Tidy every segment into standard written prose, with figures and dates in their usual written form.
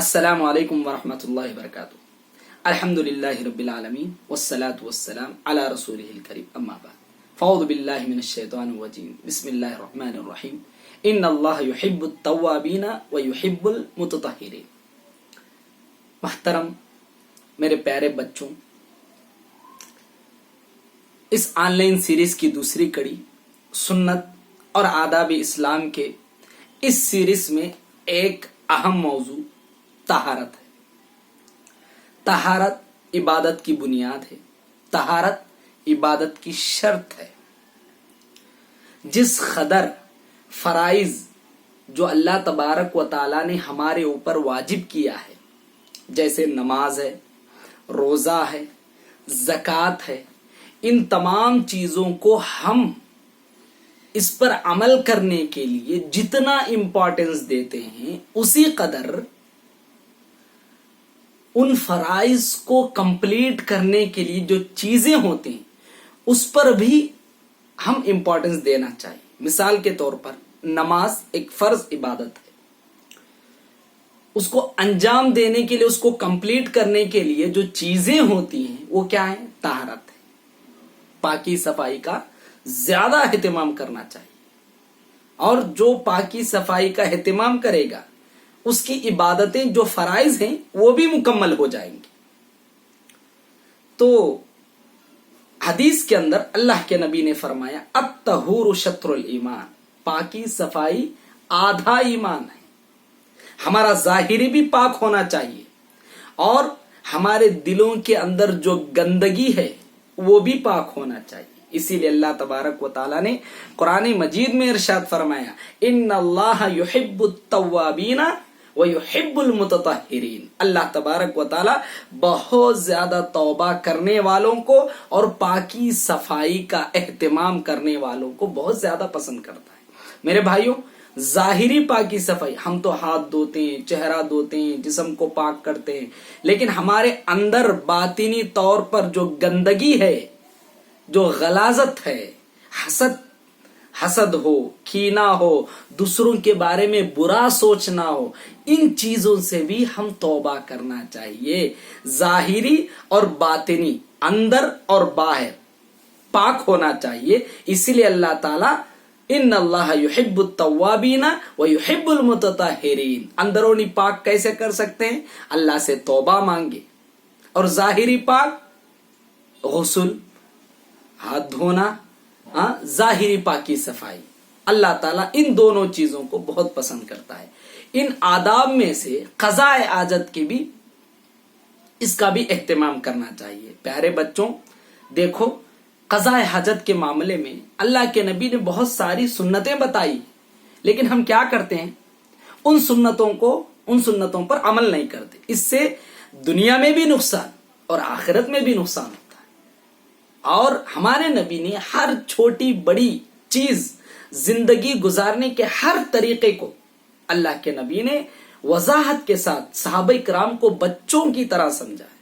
अस्सलामु अलैकुम वरहमतुल्लाहि वबरकातुहू। अल्हम्दुलिल्लाहि रब्बिल आलमीन वस्सलातु वस्सलाम अला रसूलिहिल करीम अम्मा बाद। फ़अऊज़ु बिल्लाहि मिनश शैतानिर रजीम। बिस्मिल्लाहिर रहमानिर रहीम। इन्नल्लाह युहिब्बुत तव्वाबीना व युहिब्बुल मुततहिरीन। मुहतरम मेरे प्यारे बच्चों, इस ऑनलाइन सीरीज की दूसरी कड़ी सुन्नत और आदाब इस्लाम के इस सीरीज में एक अहम मौजू तहारत है। तहारत इबादत की बुनियाद है, तहारत इबादत की शर्त है। जिस कदर फराइज जो अल्लाह तबारक व ताला ने हमारे ऊपर वाजिब किया है, जैसे नमाज है, रोजा है, ज़कात है, इन तमाम चीजों को हम इस पर अमल करने के लिए जितना इंपॉर्टेंस देते हैं, उसी कदर उन फराइज को कंप्लीट करने के लिए जो चीजें होती हैं उस पर भी हम इंपॉर्टेंस देना चाहिए। मिसाल के तौर पर नमाज एक फर्ज इबादत है, उसको अंजाम देने के लिए, उसको कंप्लीट करने के लिए जो चीजें होती हैं वो क्या है? तहारत है। पाकी सफाई का ज्यादा एहतिमाम करना चाहिए, और जो पाकी सफाई का एहतिमाम करेगा उसकी इबादतें जो फराइज हैं वो भी मुकम्मल हो जाएंगी। तो हदीस के अंदर अल्लाह के नबी ने फरमाया, अत्तहूरु शत्रुल ईमान, पाकी सफाई आधा ईमान है। हमारा जाहिरी भी पाक होना चाहिए और हमारे दिलों के अंदर जो गंदगी है वो भी पाक होना चाहिए। इसीलिए अल्लाह तबारक व ताला ने कुरान मजीद में इरशाद फरमाया, इन्नल्लाह युहिब्बुत तव्वाबीना व युहिब्बुल मुततहिरीन। अल्लाह तबारक व ताला बहुत ज्यादा तौबा करने वालों को और पाकी सफाई का एहतिमाम करने वालों को बहुत ज्यादा पसंद करता है। मेरे भाइयों, जाहिरी पाकी सफाई, हम तो हाथ धोते हैं, चेहरा धोते हैं, जिस्म को पाक करते हैं, लेकिन हमारे अंदर बातिनी तौर पर जो गंदगी है, जो गलाजत है, हसद हो, कीना हो, दूसरों के बारे में बुरा सोचना हो, इन चीजों से भी हम तौबा करना चाहिए। जाहिरी और बातिनी, अंदर और बाहर पाक होना चाहिए। इसीलिए अल्लाह ताला इन्नल्लाह युहिब्बुत तव्वाबीना व युहिब्बुल मुततहिरीन। अंदरूनी पाक कैसे कर सकते हैं? अल्लाह से तौबा मांगे। और जाहिरी पाक गुस्ल, हाथ धोना, जाहिरी पाकी सफाई, अल्लाह ताला इन दोनों चीजों को बहुत पसंद करता है। इन आदाब में से क़ज़ाए आजत की भी, इसका भी एहतिमाम करना चाहिए। प्यारे बच्चों, देखो, क़ज़ाए हाजत के मामले में अल्लाह के नबी ने बहुत सारी सुन्नतें बताई, लेकिन हम क्या करते हैं? उन सुन्नतों पर अमल नहीं करते। इससे दुनिया में भी नुकसान और आखिरत में भी नुकसान होता है। और हमारे नबी ने हर छोटी बड़ी चीज, जिंदगी गुजारने के हर तरीके को अल्लाह के नबी ने वजाहत के साथ सहाबा किराम को बच्चों की तरह समझा है।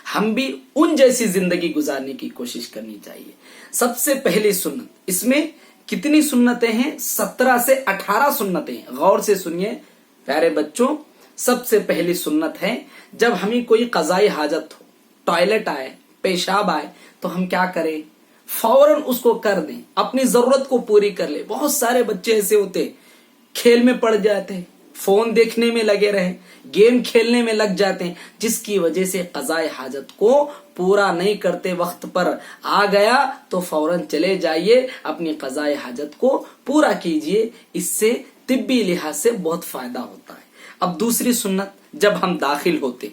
हम भी उन जैसी जिंदगी गुजारने की कोशिश करनी चाहिए। सबसे पहली सुन्नत, इसमें कितनी सुन्नतें हैं? 17 से 18 सुन्नतें हैं। गौर से सुनिए प्यारे बच्चों। सबसे पहली सुन्नत है, जब हमें कोई क़ज़ाई हाजत हो, टॉयलेट आए, पेशाब आए, तो हम क्या करें? फौरन उसको कर दें, अपनी जरूरत को पूरी कर ले। बहुत सारे बच्चे ऐसे होते, खेल में पड़ जाते हैं, फोन देखने में लगे रहे, गेम खेलने में लग जाते हैं, जिसकी वजह से क़ज़ाए हाजत को पूरा नहीं करते। वक्त पर आ गया तो फौरन चले जाइए, अपनी क़ज़ाए हाजत को पूरा कीजिए। इससे तिब्बी लिहाज से बहुत फायदा होता है। अब दूसरी सुन्नत, जब हम दाखिल होते,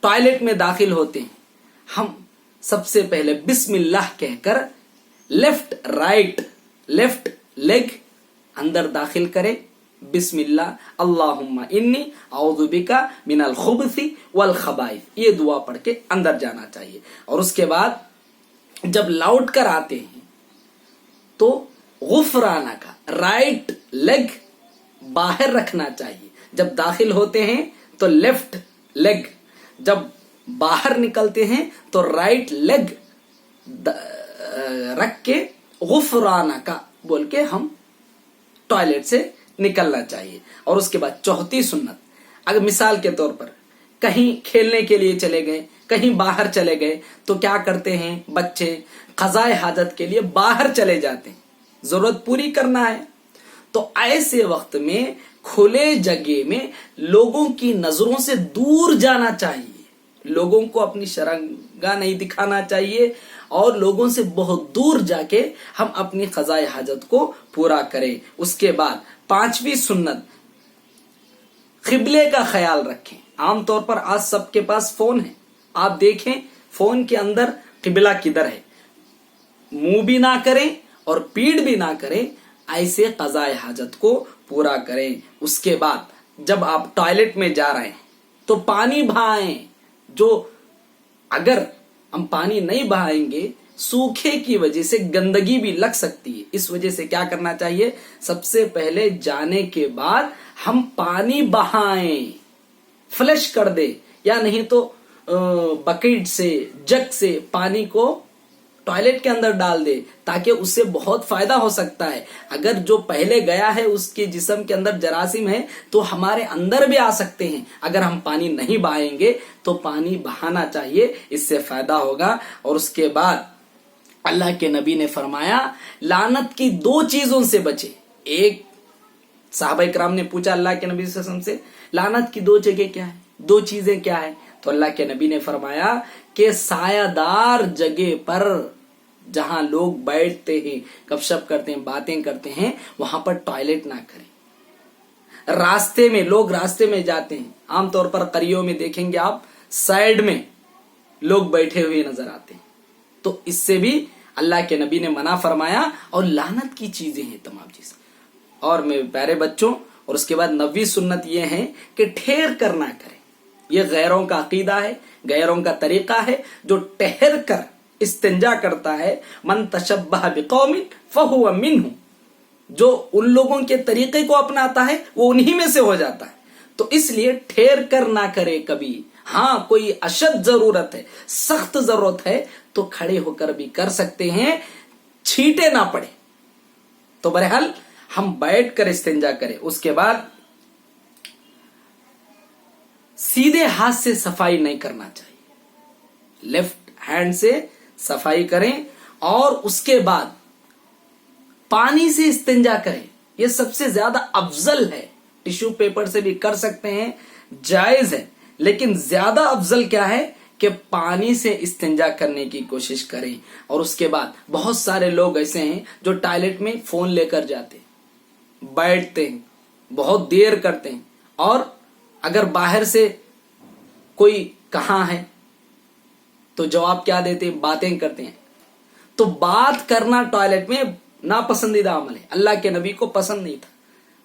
टॉयलेट में दाखिल होते हैं, हम सबसे पहले बिस्मिल्लाह कहकर लेफ्ट लेग अंदर दाखिल करें। बिस्मिल्लाह, अल्लाहुम्मा इन्नी औज़ु बिका मिनल खुबसी वल खबाइस, ये दुआ पढ़ के अंदर जाना चाहिए। और उसके बाद जब लौट कर आते हैं तो गुफराना का राइट लेग बाहर रखना चाहिए। जब दाखिल होते हैं तो लेफ्ट लेग, जब बाहर निकलते हैं तो राइट लेग रख के गुफराना का बोल के हम टॉयलेट से निकलना चाहिए। और उसके बाद चौथी सुन्नत, अगर मिसाल के तौर पर कहीं खेलने के लिए चले गए, कहीं बाहर चले गए, तो क्या करते हैं बच्चे, क़ज़ाए हाजत के लिए बाहर चले जाते हैं, जरूरत पूरी करना है। तो ऐसे वक्त में खुले जगह में लोगों की नजरों से दूर जाना चाहिए, लोगों को अपनी शर्मगाह नहीं दिखाना चाहिए और लोगों से बहुत दूर जाके हम अपनी क़ज़ाए हाजत को पूरा करें। उसके बाद 5वीं सुन्नत, क़िबले का ख्याल रखें। आमतौर पर आज सबके पास फोन है, आप देखें फोन के अंदर क़िबला किधर है, मुंह भी ना करें और पीठ भी ना करें, ऐसे क़ज़ाए हाजत को पूरा करें। उसके बाद जब आप टॉयलेट में जा रहे हैं तो पानी बहाएं, जो अगर हम पानी नहीं बहाएंगे सूखे की वजह से गंदगी भी लग सकती है। इस वजह से क्या करना चाहिए, सबसे पहले जाने के बाद हम पानी बहाएं, फ्लश कर दे, या नहीं तो बकेट से, जग से पानी को टॉयलेट के अंदर डाल दे, ताकि उससे बहुत फायदा हो सकता है। अगर जो पहले गया है उसके जिस्म के अंदर जरासीम है तो हमारे अंदर भी आ सकते हैं। अगर हम पानी नहीं बहाएंगे तो पानी बहाना चाहिए, इससे फायदा होगा। और उसके बाद अल्लाह के नबी ने फरमाया लानत की 2 चीजों से बचे। एक सहाबा इकराम ने पूछा अल्लाह के नबी सल्लल्लाहु अलैहि वसल्लम से लानत की 2 जगह क्या है, 2 चीजें क्या है? तो अल्लाह के नबी ने फरमाया कि सायादार जगह पर जहां लोग बैठते हैं, गपशप करते हैं, बातें करते हैं, वहां पर टॉयलेट ना करें। रास्ते में, लोग रास्ते में जाते हैं, आमतौर पर करियों में देखेंगे आप, साइड में लोग बैठे हुए नजर आते हैं, तो इससे भी अल्लाह के नबी ने मना फरमाया। और लानत की चीजें हैं तमाम चीजें। और मेरे प्यारे बच्चों, और उसके बाद 9वीं सुन्नत ये है कि ठहर कर ना करें। ये गैरों का अकीदा है, गैरों का तरीका है, जो ठहर कर इस्तिंजा करता है, मन तशब्बह बिकौमिन फहुव मिन्हुम, जो उन लोगों के तरीके को अपनाता है वो उन्हीं में से हो जाता है। तो इसलिए ठहर कर ना करे कभी। हाँ, कोई अशद जरूरत है, सख्त जरूरत है तो खड़े होकर भी कर सकते हैं, छींटे ना पड़े। तो बहरहाल हम बैठ कर इस्तिंजा करें। उसके बाद सीधे हाथ से सफाई नहीं करना चाहिए, लेफ्ट हैंड से सफाई करें। और उसके बाद पानी से इस्तिंजा करें, यह सबसे ज्यादा अफजल है। टिश्यू पेपर से भी कर सकते हैं, जायज है, लेकिन ज्यादा अफजल क्या है कि पानी से इस्तिंजा करने की कोशिश करें। और उसके बाद बहुत सारे लोग ऐसे हैं जो टॉयलेट में फोन लेकर जाते हैं, बैठते हैं, बहुत देर करते हैं, और अगर बाहर से कोई कहाँ है तो जवाब क्या देते हैं, बातें करते हैं। तो बात करना टॉयलेट में नापसंदीदा अमल है, अल्लाह के नबी को पसंद नहीं था,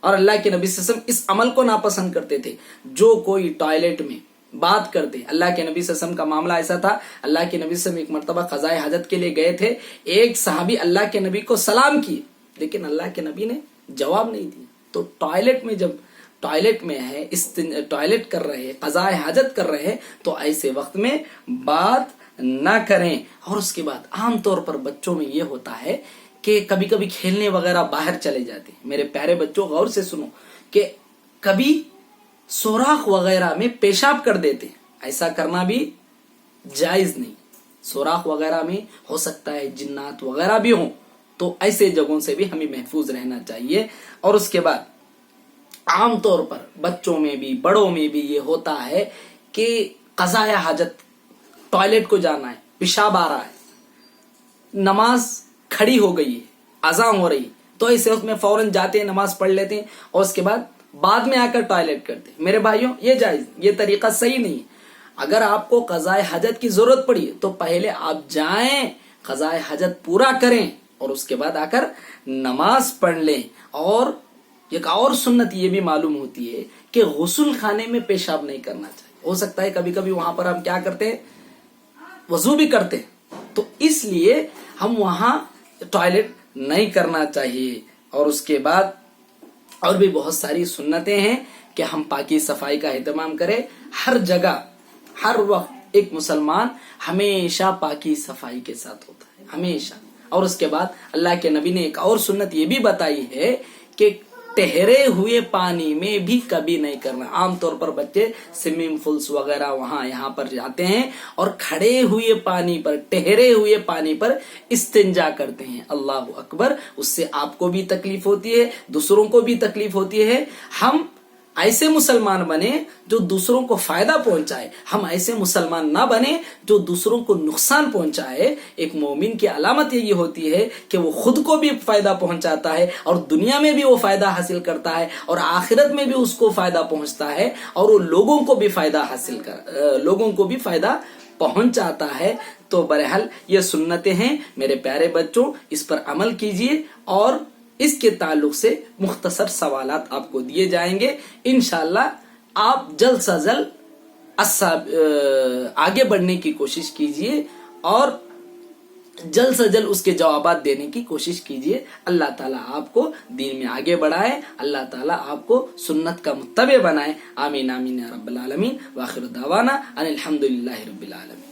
और अल्लाह के नबी सल्लल्लाहु अलैहि वसल्लम इस अमल को नापसंद करते थे। जो कोई टॉयलेट में बात करते, अल्लाह के नबी सल्लल्लाहु अलैहि वसल्लम का मामला ऐसा था, अल्लाह के नबी सल्लल्लाहु अलैहि वसल्लम एक मर्तबा क़ज़ाए हाजत के लिए गए थे। एक सहाबी अल्लाह के नबी को सलाम किए, लेकिन अल्लाह के नबी ने जवाब नहीं दिया। तो टॉयलेट में, जब टॉयलेट में है, टॉयलेट कर रहे हैं, क़ज़ाए हाजत कर रहे हैं, तो ऐसे वक्त में बात ना करें। और उसके बाद आमतौर पर बच्चों में यह होता है कि कभी कभी खेलने वगैरह बाहर चले जाते हैं। मेरे प्यारे बच्चों, गौर से सुनो कि कभी सोराख वगैरह में पेशाब कर देते हैं, ऐसा करना भी जायज नहीं। सोराख वगैरह में हो सकता है जिन्नात वगैरह भी हो, तो ऐसे जगहों से भी हमें महफूज रहना चाहिए। और उसके बाद आमतौर पर बच्चों में भी बड़ों में भी ये होता है कि क़ज़ाए हाजत, टॉयलेट को जाना है, पेशाब आ रहा है, नमाज खड़ी हो गई है, अज़ान हो रही, तो ऐसे उसमें फौरन जाते हैं, नमाज पढ़ लेते हैं, और उसके बाद में आकर टॉयलेट करते हैं। मेरे भाइयों, ये जायज, ये तरीका सही नहीं है। अगर आपको क़ज़ाए हाजत की जरूरत पड़ी तो पहले आप जाएं, क़ज़ाए हाजत पूरा करें, और उसके बाद आकर नमाज पढ़ लें। और एक और सुन्नत ये भी मालूम होती है कि गुस्ल खाने में पेशाब नहीं करना चाहिए। हो सकता है कभी कभी वहां पर हम क्या करते हैं, वजू भी करते हैं, तो इसलिए हम वहां टॉयलेट नहीं करना चाहिए। और उसके बाद और भी बहुत सारी सुन्नतें हैं कि हम पाकी सफाई का एहतमाम करें। हर जगह, हर वक्त एक मुसलमान हमेशा पाकी सफाई के साथ होता है, हमेशा। और उसके बाद अल्लाह के नबी ने एक और सुन्नत ये भी बताई है कि ठहरे हुए पानी में भी कभी नहीं करना। आमतौर पर बच्चे स्विमिंग पूल्स वगैरह वहां यहाँ पर जाते हैं और खड़े हुए पानी पर, ठहरे हुए पानी पर इस्तिंजा करते हैं। अल्लाह अकबर, उससे आपको भी तकलीफ होती है, दूसरों को भी तकलीफ होती है। हम ऐसे मुसलमान बने जो दूसरों को फायदा पहुंचाए, हम ऐसे मुसलमान ना बने जो दूसरों को नुकसान पहुंचाए। एक मोमिन की अलामत यही होती है कि वो खुद को भी फायदा पहुंचाता है और दुनिया में भी वो फायदा हासिल करता है और आखिरत में भी उसको फायदा पहुंचता है और वो लोगों को भी फायदा पहुंचाता है। तो बहरहाल ये सुन्नतें हैं मेरे प्यारे बच्चों, इस पर अमल कीजिए और इसके ताल्लुक से मुख्तसर सवालात आपको दिए जाएंगे। इंशाल्लाह आप जल्द से जल्द आगे बढ़ने की कोशिश कीजिए और जल्द से जल्द उसके जवाबात देने की कोशिश कीजिए। अल्लाह ताला आपको दीन में आगे बढ़ाए, अल्लाह ताला आपको सुन्नत का मुत्तबे बनाए। आमीन आमीन या रब्बल आलमीन। व आखिर दावाना अनिल हम्दुलिल्लाहि रब्बिल आलमीन।